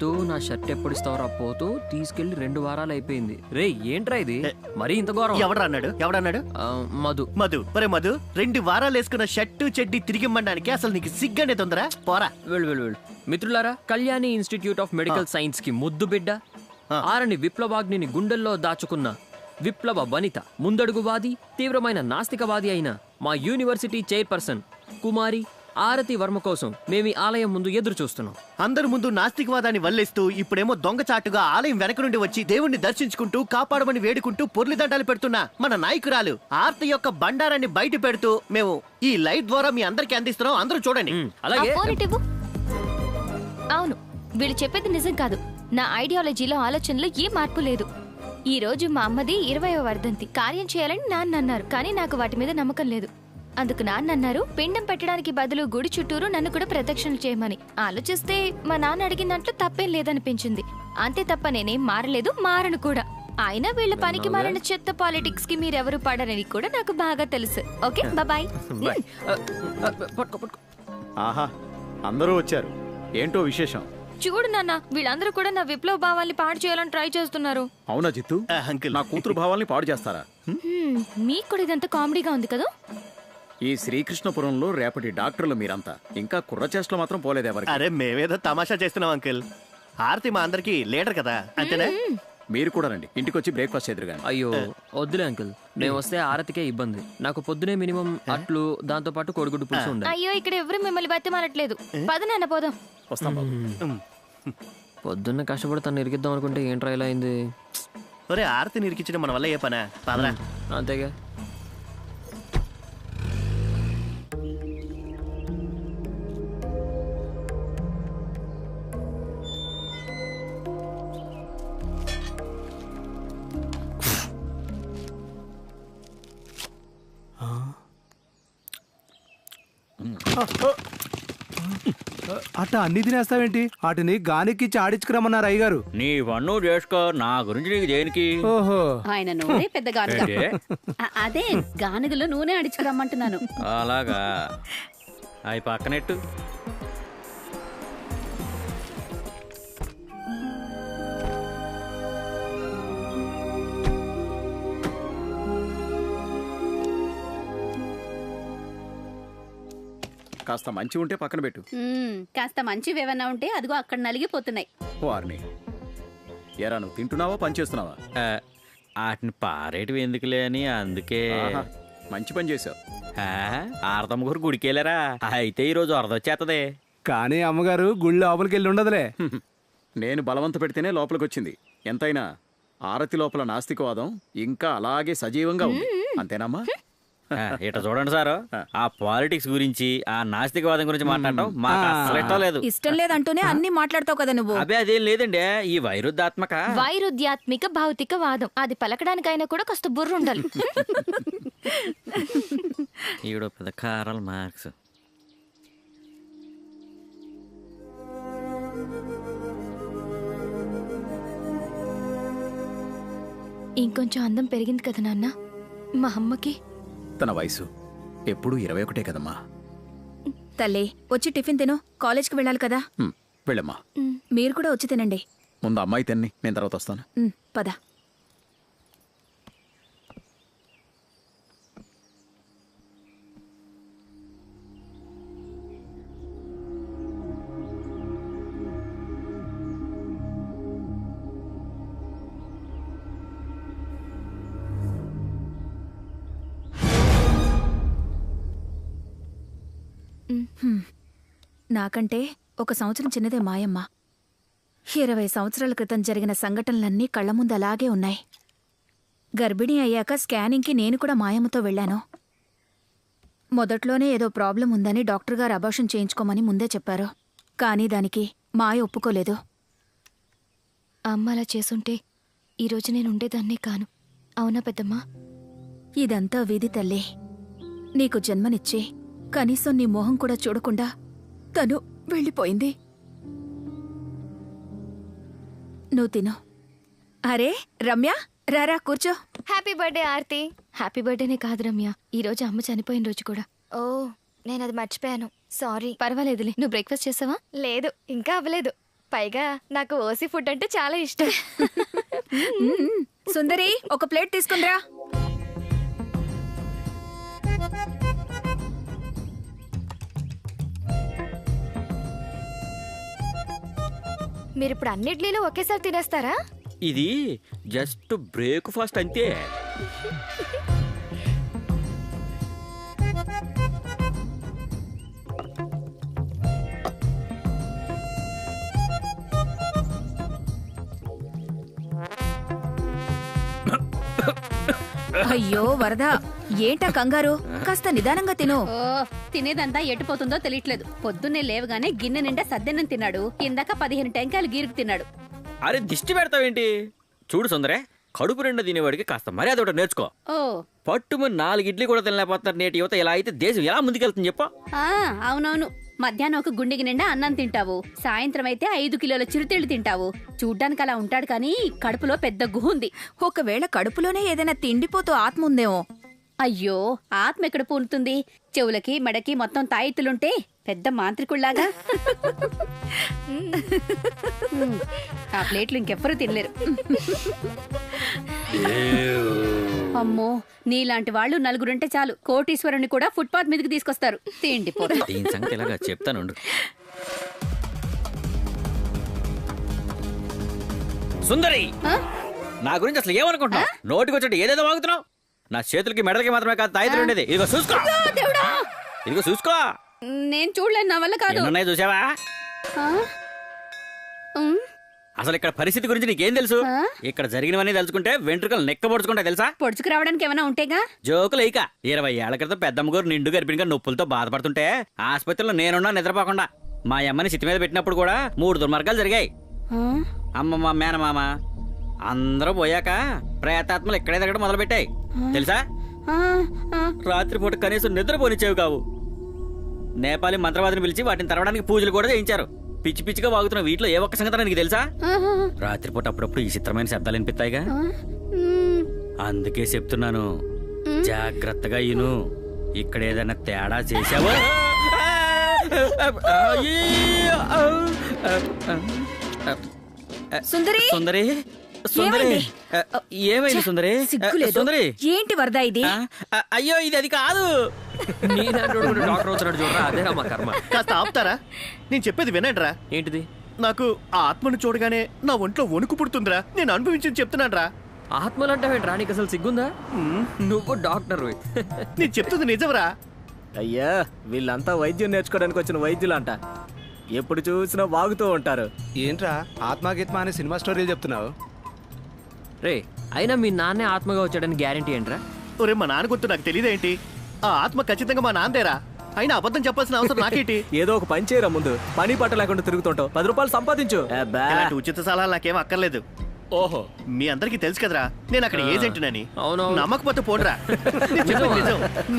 వస్తూ నా షర్ట్ ఎప్పుడు ఇస్తావరా పోతూ తీసుకెళ్లి 2 వారాలు అయిపోయింది. రే ఏంట్రా ఇది మరీ ఇంత ఘోరం? ఎవడన్నాడు? మధు. మధు 2 వారాలు వేసుకున్న షర్టు చెడ్డి తిరిగిమ్మడానికి అసలు నీకు సిగ్గనే తొందర? పోరా. వెళ్ళు. మిత్రులారా, Kalyani institute of medical science కి ముద్దు బిడ్డ, ఆరని విప్లవాగ్నిని గుండెల్లో దాచుకున్న విప్లవ వనిత, ముందడుగువాది, తీవ్రమైన నాస్తికవాది అయిన మా యూనివర్సిటీ చైర్పర్సన్ కుమారి ఆరతి వర్మ కోసం మేము ఆలయం ముందు ఎదురు చూస్తున్నాం. అందరి ముందు నాస్తికవాదాన్ని వల్లేస్తూ ఇప్పుడేమో దొంగచాటుగా ఆలయం వెనక నుండి వచ్చి దేవుణ్ణి దర్శించుకుంటూ కాపాడమని వేడుకుంటూ పొర్లిదండాలు పెడుతున్న మన నాయకురాలు ఆరతి యొక్క బండారాన్ని బయట పెడుతూ మేము ఈ లైట్ ద్వారా మీ అందరికి అందిస్తున్నాం. అందరూ చూడండి. అలాగే. అవును, వీళ్ళు చెప్పేది నిజం కాదు. నా ఐడియాలజీలో ఆలోచనలో ఏ మార్పు లేదు. ఈ రోజు మా అమ్మది 20వ వర్ధంతి. కార్యం చేయాలని నాన్న అన్నారు, కానీ నాకు వాటి మీద నమ్మకం లేదు. అందుకు నాన్న అన్నారు, పిండం పెట్టడానికి బదులు గుడి చుట్టూరు నన్ను కూడా ప్రదక్షిణలు చేయమని. ఆలోచిస్తే మా నాన్న అడిగిన దాంట్లో తప్పేం లేదనిపించింది. అంతే తప్ప నేనేం మారలేదు, మారను కూడా. అయినా వీళ్ళ పనికి మారిన చెత్త పాలిటిక్స్ కి మీరెవరు పడరని కూడా నాకు బాగా తెలుసు. Okay, bye. ఆహా, అందరూ వచ్చారు. ఏంటో విశేషం? చూడు నాన్న, వీళ్ళందరూ కూడా నా విప్లవ భావాల్ని పాడు చేయాలని ట్రై చేస్తున్నారు. అవునా జిత్తు? అంకుల్, నా కూతురు భావాల్ని పాడు చేస్తారా? మీకు కూడా ఇదంతా కామెడీగా ఉంది కదా? ఈ శ్రీకృష్ణపురంలో రేపటి డాక్టర్లు మీరంతా. ఇంకా కుర్రచేష్టలు మాత్రం పోలేదెవరికి. అరే మేమేదో తమాషా చేస్తున్నాం అంకుల్. ఆరతి మా అందరికి లీడర్ కదా, అంతేనా? మీరు కూడా రండి, ఇంటికి వచ్చి బ్రేక్ఫాస్ట్ చేద్దరు. అయ్యో వద్దులే అంకుల్, మేము వస్తే ఆరతికే ఇబ్బంది. నాకు పొద్దునే మినిమం అట్లు, దాంతో పాటు కోడిగుడ్డు పులుసు ఉండాలి. అయ్యో, ఇక్కడ ఎవరు మిమ్మల్ని బతిమాలట్లేదు. పద నాన్న, పోదాం. వస్తాం బాబు. పొద్దున్న కష్టపడి తను ఇరికిద్దాం అనుకుంటే ఏంట్రా ఇలా అయింది? ఒరే, ఆరతిని ఇరికించడం మన వల్ల ఏ పనా? పదరా. అంతేగా. అట్ట అన్ని తినేస్తావేంటి? వాటిని గానికిచ్చి ఆడించుకురమ్మన్నారు అయ్యగారు. నీ వన్ను చేసుకో, నా గురించి నీకు దేనికి? ఓహో, ఆయన నూనె పెద్ద గానుగ. అదే గానుగలో నూనె అడిచుకురమ్మంటున్నాను. అలాగా, అవి పక్కనెట్టు. కాస్త మంచి ఉంటే పక్కన పెట్టు. కాస్త మంచివేవన్నా ఉంటే అదిగో అక్కడ నలిగిపోతున్నాయి. వారిని ఎరా, నువ్వు తింటున్నావా పని చేస్తున్నావా? వాటిని పారేటివి ఎందుకులే అని, అందుకే. మంచి పని చేసావు. ఆరతమ్మ గారు గుడికెళ్ళారా? అయితే ఈరోజు అరదొచ్చేస్తదే. కానీ అమ్మగారు గుళ్ళో లోపలికి వెళ్ళి ఉండదులే. నేను బలవంత పెడితేనే లోపలికి వచ్చింది. ఎంతైనా ఆరతి లోపల నాస్తికవాదం ఇంకా అలాగే సజీవంగా ఉంది. అంతేనమ్మా? ఇట చూడండి సారు, ఆ పాలిటిక్స్ గురించి, ఆ నాస్తికవాదం గురించి మాట్లాడటం మాకు అసలు ఇష్టం లేదు. ఇష్టం లేదంటూనే అన్ని మాట్లాడతావు కదా నువ్వు. అదే అదేం లేదండి, ఈ వైరుధ్యాత్మిక భౌతిక వాదం, అది పలకడానికైనా కూడా కాస్త బుర్ర ఉండాలి. ఈడో పెద్ద కారల్ మార్క్స్. ఇంకొంచెం అందం పెరిగింది కదా నాన్న మా అమ్మకి. తన వయసు ఎప్పుడు 21 కదమ్మా. తల్లి, వచ్చి టిఫిన్ తిను, కాలేజ్కి వెళ్ళాలి కదా. వెళ్ళమ్మా. మీరు కూడా వచ్చి తినండి. ముందు అమ్మాయి తిన్ని, నేను తర్వాత వస్తాను. పద. నాకంటే 1 సంవత్సరం చిన్నదే మాయమ్మ. 20 సంవత్సరాల క్రితం జరిగిన సంఘటనలన్నీ కళ్ల ముందు అలాగే ఉన్నాయి. గర్భిణీ అయ్యాక స్కానింగ్కి నేను కూడా మాయమ్మతో వెళ్ళాను. మొదట్లోనే ఏదో ప్రాబ్లం ఉందని డాక్టర్ గారు అబార్షన్ చేయించుకోమని ముందే చెప్పారు. కానీ దానికి మాయ ఒప్పుకోలేదు. అమ్మ అలా చేసుంటే ఈరోజు నేను ఉండేదాన్నే కాను. అవునా పెద్దమ్మా? ఇదంతా విధి తల్లి. నీకు జన్మనిచ్చి కనీసం నీ మొహం కూడా చూడకుండా తను వెళ్ళిపోయింది. నువ్వు తిను. అరే రమ్య, రారా కూర్చో. Happy birthday Aarti. హ్యాపీ బర్త్డేనే కాదు రమ్య, ఈ రోజు అమ్మ చనిపోయిన రోజు కూడా. ఓ, నేను అది మర్చిపోయాను, సారీ. పర్వాలేదులే. నువ్వు బ్రేక్ఫాస్ట్ చేసావా? లేదు, ఇంకా అవ్వలేదు. పైగా నాకు ఓసి ఫుడ్ అంటే చాలా ఇష్టం. సుందరి ఒక ప్లేట్ తీసుకుందిరా. మీరిప్పుడు అన్ని ఇడ్లీలు ఒకేసారి తినేస్తారా? ఇది జస్ట్ బ్రేక్ఫాస్ట్ అంతే. అయ్యో వరద, ఏంటా కంగారు? కాస్త నిదానంగా తిను. ఓ తినేదంతా ఎటుపోతుందో తెలియట్లేదు. పొద్దున్నే లేవగానే గిన్నె నిండా సద్దెన్నం తిన్నాడు. ఇందాక 15 టెంకాయలు గీరుకు తిన్నాడు. అరే దిష్టి పెడతావేంటి? చూడు సుందరే, కడుపు నిండా తినేవాడికి కాస్త మర్యాద ఒకటి నేర్చుకో. ఓ పట్టుమని 4 ఇడ్లీ కూడా తినలేకపోతున్నారు నేటి యువత. ఇలా అయితే దేశం ఎలా ముందుకెళ్తుంది చెప్పు? అవునవును. మధ్యాహ్నం ఒక గుండెకి నిండా అన్నం తింటావు, సాయంత్రం అయితే 5 కిలోల చిరుతిళ్ళు తింటావు. చూడ్డానికి అలా ఉంటాడు కానీ కడుపులో పెద్ద గుహ ఉంది. ఒకవేళ కడుపులోనే ఏదైనా తిండిపోతూ ఆత్మ ఉందేమో. అయ్యో, ఆత్మ ఎక్కడ పూనుతుంది? చెవులకి మెడకి మొత్తం తాయితులుంటే పెద్ద మాంత్రికుళ్లాగా. ఆ ప్లేట్లు ఇంకెవ్వరూ తినలేరు. అమ్మో, నీలాంటి వాళ్ళు నలుగురుంటే చాలు, కోటీశ్వరుని కూడా ఫుట్పాత్ మీదకి తీసుకొస్తారు. తిండిపోతా. దీని సంగతి ఎలాగా చెప్తానుండు. సుందరి, నా గురించి అసలు ఏమనుకుంటున్నావు? నోటికి వచ్చి ఏదేదో వాగుతున్నావు. నా చేతులకి మెడలకి మాత్రమే కాదు తాయితులు ఉండేది. ఇదిగో చూసుకో, ఇదిగో చూసుకో. నేను చూడలేను, నా వల్ల కాదు. ఎన్నున్నాయి చూసావా? అసలు ఇక్కడ పరిస్థితి గురించి నీకేం తెలుసు? ఇక్కడ జరిగినవన్నీ తెలుసుకుంటే వెంట్రుకలు నెక్కబొడుచుకుంటా తెలుసా? పొడుచుకు రావడానికి ఏమైనా ఉంటేగా. జోకులు ఇక 20 ఏళ్ల క్రితం పెద్దమ్మగారు నిండు గర్భిణిగా నొప్పులతో బాధపడుతుంటే ఆసుపత్రిలో నేనున్నా నిద్రపోకుండా మా అమ్మని సిట్టి మీద పెట్టినప్పుడు కూడా 3 దుర్మార్గాలు జరిగాయి. అమ్మమ్మ, మేనమామ అందరూ పోయాక ప్రేతాత్మలు ఇక్కడే తిరగడం మొదలు పెట్టాయి తెలుసా? రాత్రిపూట కనీసం నిద్రపోనిచ్చేవి కావు. నేపాలి మంత్రవాదిని పిలిచి వాటిని తరవడానికి పూజలు కూడా చేయించారు. పిచ్చి పిచ్చిగా వాగుతున్న వీటిలో ఏ ఒక్క సంగతి నీకు తెలుసా? రాత్రిపూట అప్పుడప్పుడు ఈ చిత్రమైన శబ్దాలు వినిపిస్తాయిగా. అందుకే చెప్తున్నాను, జాగ్రత్తగా ఇను. ఇక్కడ ఏదైనా తేడా చేసావా? సుందరి, సుందరి, సుందరి, ఏమైంది సుందరి? సుందరి, ఏంటి వరద ఇది? అయ్యో, ఇది అది కాదు. డాక్టర్ అవుతున్నాడు చూడరా, అదేరా మా కర్మ. కాస్త ఆపుతారా? నేను చెప్పేది వినండిరా. ఏంటిది? నాకు ఆ ఆత్మను చూడగానే నా ఒంట్లో వణుకు పుడుతుందిరా. నేను అనుభవించింది చెప్తున్నాడ్రా. ఆత్మలంటావేంట్రా? నీకు అసలు సిగ్గుందా? నువ్వు డాక్టర్. నేను చెప్తుంది నిజంరా. అయ్యా, వీళ్ళంతా వైద్యం నేర్చుకోవడానికి వచ్చిన వైద్యులంట. ఎప్పుడు చూసినా వాగుతూ ఉంటారు. ఏంట్రా ఆత్మగీత్మ అనే సినిమా స్టోరీలు చెప్తున్నావు? రే, అయినా మీ నాన్నే ఆత్మగా వచ్చాడని గ్యారంటీ ఏంట్రా? ఒరే, మా నాన్న గుర్తు నాకు తెలియదేంటి? ఆ ఆత్మ ఖచ్చితంగా మా నాన్నదేరా. అయినా అబద్ధం చెప్పాల్సిన అవసరం నాకేంటి? ఏదో ఒక పని చేయరా, ముందు పని పట్ట లేకుండా తిరుగుతుంటావు. 10 రూపాయలు సంపాదించు. ఇలాంటి ఉచిత సలహాలు నాకేం అక్కర్లేదు. ఓహో, మీ అందరికీ తెలుసు కదరా నేను అక్కడ ఏజెంట్నని. అవునవును. నమ్మకపోతే పోడ్రా.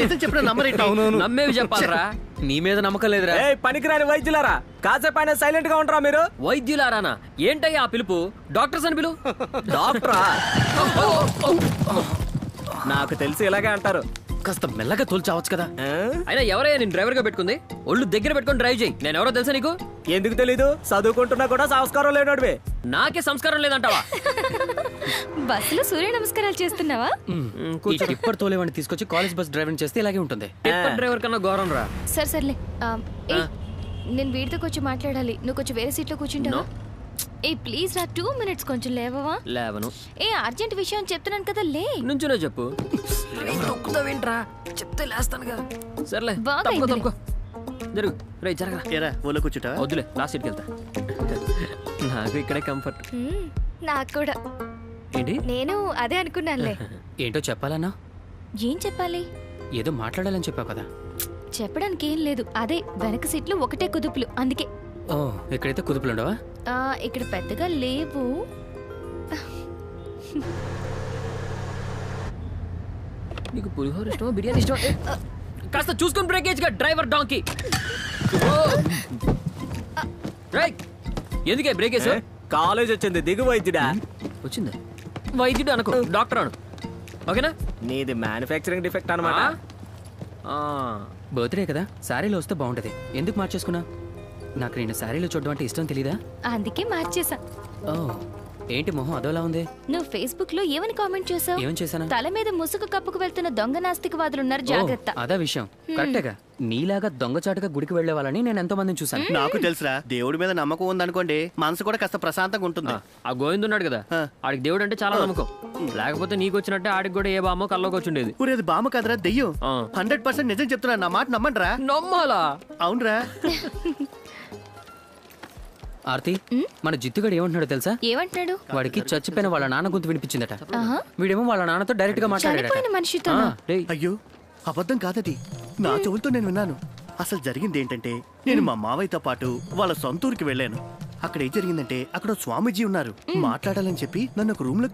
నిజం చెప్పిన నమ్మరేంటి? నమ్మేవి చెప్పాలరా. నీ మీద నమ్మకం లేదురా. పనికిరాని వైద్యులారా, కాసేపైనా సైలెంట్ గా ఉండరా మీరు. వైద్యులారానా? ఏంటయ్యా ఆ పిలుపు? డాక్టర్స్ అని పిలు. డాక్టరా? నాకు తెలిసి ఇలాగే అంటారు. కాస్త మెల్లగా తోల్చావచ్చు కదా. అయినా ఎవరయ్యా నేను డ్రైవర్ గా పెట్టుకుంది? ఒళ్ళు దగ్గర పెట్టుకుని డ్రైవ్ చేయి. నేను ఎవరో తెలుసా నీకు? ఎందుకు తెలీదు? చదువుకుంటున్నా కూడా సంస్కారం లేనోడివే. నాకే సంస్కారం లేదంటావా? బస్సులో సూర్య నమస్కారాలు చేస్తున్నావా? టిప్పర్ తోలేవాడిని తీసుకొచ్చి కాలేజ్ బస్ డ్రైవింగ్ చేస్తే ఇలాగే ఉంటుంది. టిప్పర్ డ్రైవర్ కన్నా ఘోరం రా. సర్లే. నేను వీడితో కొంచెం మాట్లాడాలి. నువ్వు కొంచెం వేరే సీట్లో కూర్చుంటావా? ఏ ప్లీజ్ రా, 2 minutes కొంచెం లేవవా? లేవను. ఏ అర్జెంట్ విషయం చెప్తున్నాను కదా, లే. నుంచునే చెప్పు. తొక్కుతావేంట్రా? చెప్తే లేస్తానుగా. సర్లే, బాగా తప్పుకో, అయిందిలే. తప్పుకో. జరుగు. రే, జరగరా. ఏరా, ఓలో కూర్చుంటా? వద్దులే, లాస్ట్ సీట్కి వెళ్తా. నాకు ఇక్కడే కంఫర్ట్. నాకు కూడా. ఏంటి? నేను అదే అనుకున్నానులే. ఏంటో చెప్పాలన్నా? ఏం చెప్పాలి? ఏదో మాట్లాడాలని చెప్పావు కదా. చెప్పడానికి ఏం లేదు. అదే వెనక సీట్లు ఒకటే కుదుపులు, అందుకే. ఓ, ఇక్కడైతే కుదుపులు ఉండవా? ఇక్కడ పెద్దగా లేవు. నీకు పులిహోర ఇష్టమా, బిర్యానీ ఇష్టమా? కాస్త చూసుకొని బ్రేకేజ్ గా డ్రైవర్ డాంకీ. ఎందుకే బ్రేకేజ్? కాలేజ్ వచ్చింది, దిగు వైద్యుడా. వచ్చిందా? వైద్యుడు అనుకో, డాక్టర్ అను. ఓకేనా? నీది మ్యానుఫ్యాక్చరింగ్ డిఫెక్ట్ అన్నమాట. బర్త్డే కదా, శారీలో వస్తే బాగుంటది. ఎందుకు మార్చేసుకున్నా? నాకు నేను శారీలో చూడడం అంటే ఇష్టం తెలీదా? అందుకే మార్చేసా. ఓ ఏంటి మొహం అదోలా ఉంది? నువ్వు ఫేస్బుక్ లో ఏమని కామెంట్ చేసావు? ఏమని చేశానా? తల మీద ముసుగు కప్పుకు వెళ్తున్న దొంగ నాస్తికవాదులున్నారు, జాగ్రత్త. అదా విషయం. కరెక్టేగా. నీలాగా దొంగచాటుగా గుడికి వెళ్లే వాళ్ళని నేను ఎంతో మందిని చూసాను. నాకు తెలుసురా, దేవుడి మీద నమ్మకం ఉందనుకోండి మనసు కూడా కాస్త ప్రశాంతంగా ఉంటుంది. ఆ గోవింద్ ఉన్నాడు కదా, ఆడికి దేవుడు అంటే చాలా నమ్మకం. లేకపోతే నీకు వచ్చినట్టే ఆడికి కూడా ఏ బామ్మో కల్లోకి వచ్చిండేది. ఊరేది బామ్మ కదరా, దెయ్యం. 100% నిజం చెప్తున్నా, నా మాట నమ్మండిరా. నమ్మాలా? అవునరా. ఆర్తి, మన జిత్తుగాడు ఏమంటున్నాడు తెలుసా? ఏమంటున్నాడు? వాడికి చచ్చిపోయిన వాళ్ళ నాన్న గొంతు వినిపించిందట. ఆహా. వీడేమో వాళ్ళ నాన్నతో డైరెక్ట్ గా మాట్లాడాడట. చనిపోయిన మనిషితో? అయ్యో అబద్ధం కాదది, నా చెవులతో నేను విన్నాను. అసలు జరిగింది ఏంటంటే, నేను మా మావయ్యతో పాటు వాళ్ళ సొంత ఊరికి వెళ్ళాను. అక్కడ ఏం జరిగిందంటే, అక్కడ స్వామీజీ ఉన్నారు. మాట్లాడాలని చెప్పి నన్ను ఒక రూమ్ లో